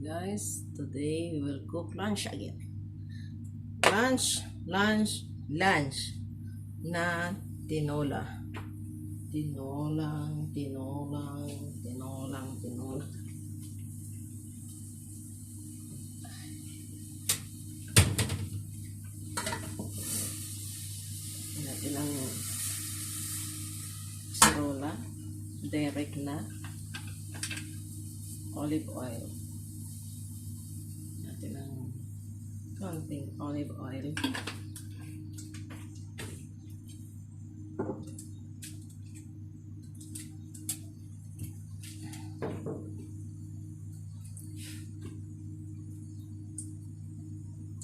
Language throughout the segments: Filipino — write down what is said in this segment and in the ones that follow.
Guys, today we will cook lunch again. Lunch na tinola. Tinolang. Natin ang sarola, direct na olive oil. Natin ang konting olive oil.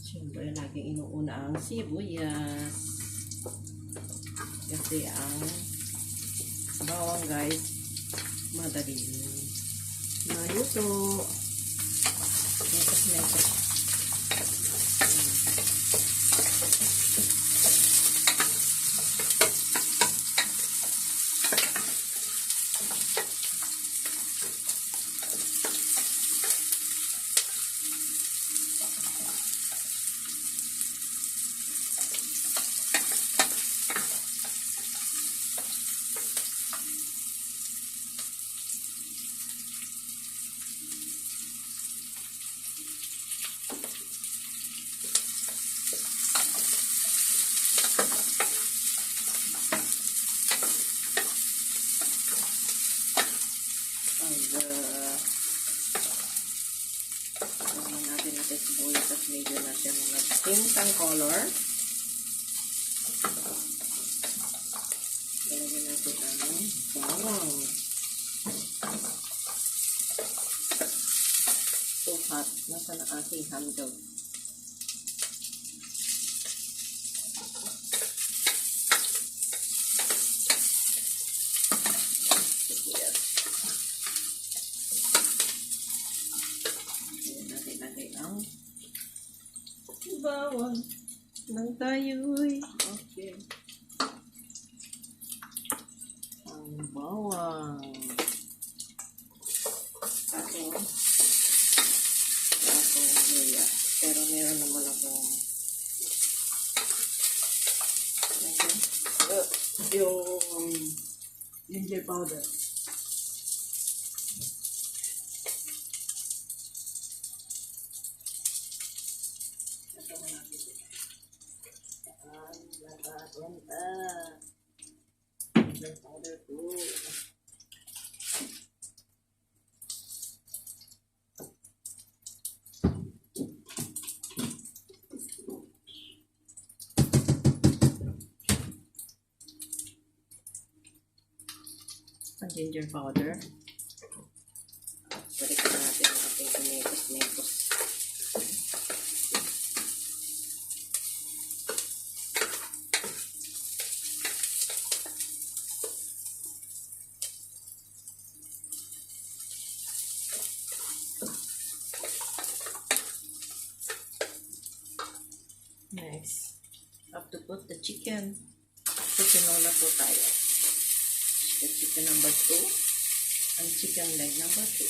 Siyempre, laging inuuna ang sibuyas. Kasi ang bawang, guys, madaling maluto. Metos. Naman natin sibuyas at medyo na siya nag-tint ang color. Lagyan natin ang bawang. So hot. Nasa na aking handle. Bawang ng tayo'y okay. Ang bawang ako luya, pero meron naman akong yung ginger powder. Ginger powder po. Ang ginger powder. Balik natin ang ating tomatoes. Next, have to put the chicken. So, tinola po tayo. The chicken number 2 and chicken leg number 2.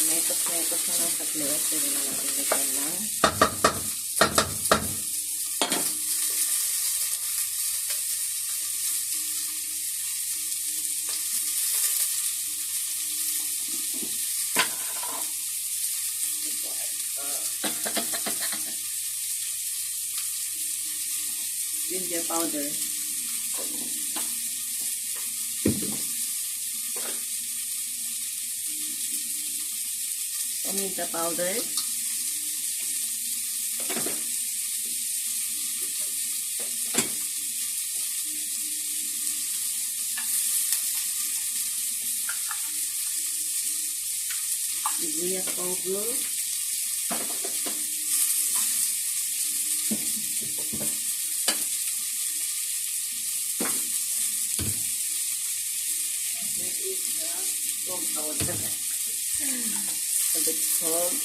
Metos na lang sa kliyos. Pwede na natin lagyan ng ginger powder. Paminta powder. Sibuyas powder. That is the powder. A bit salt.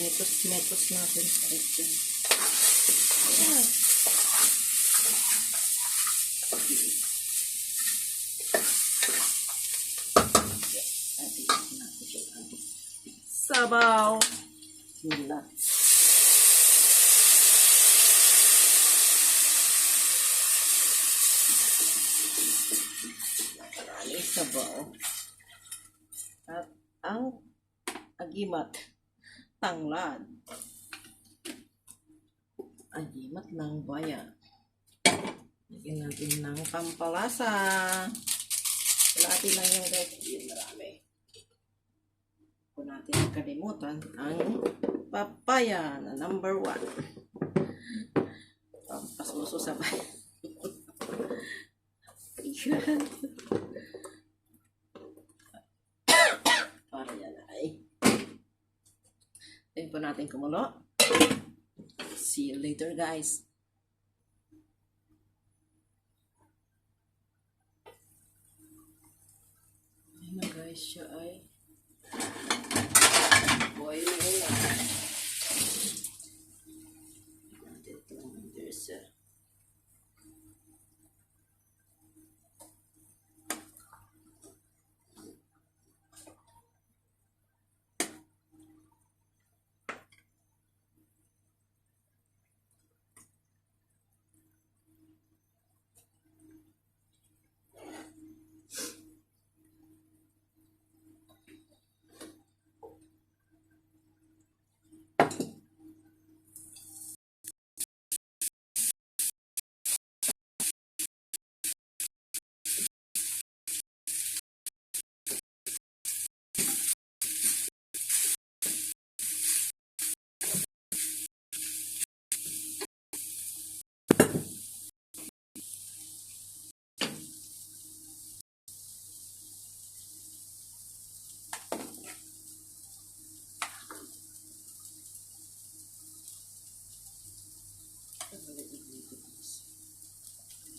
Metos natin sa atin. Ayan. Sabaw. Bismillah. Marami sabaw. At ang agimat. Tanglad. Agimat ng bayan. Lagyan natin ng pampalasa. Kalahati lang yung guys. Yun, marami. Kung natin nakalimutan ang papaya na number 1. Pampasuso sa bayan. Ayan. Para yan ay. Tayo po natin kumulo. See you later guys. Ayan na guys, siya ay boil na. Natin itong there's a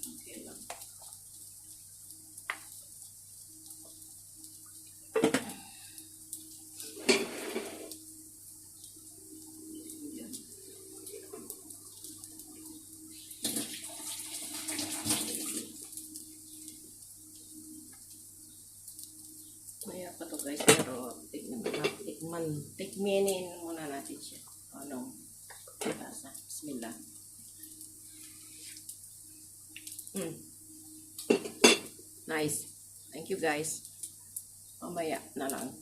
okay lang. Maya pa to guys, pero tikminin muna natin siya. Anong lasa? Bismillah. Nice. Thank you guys. Mamaya na lang.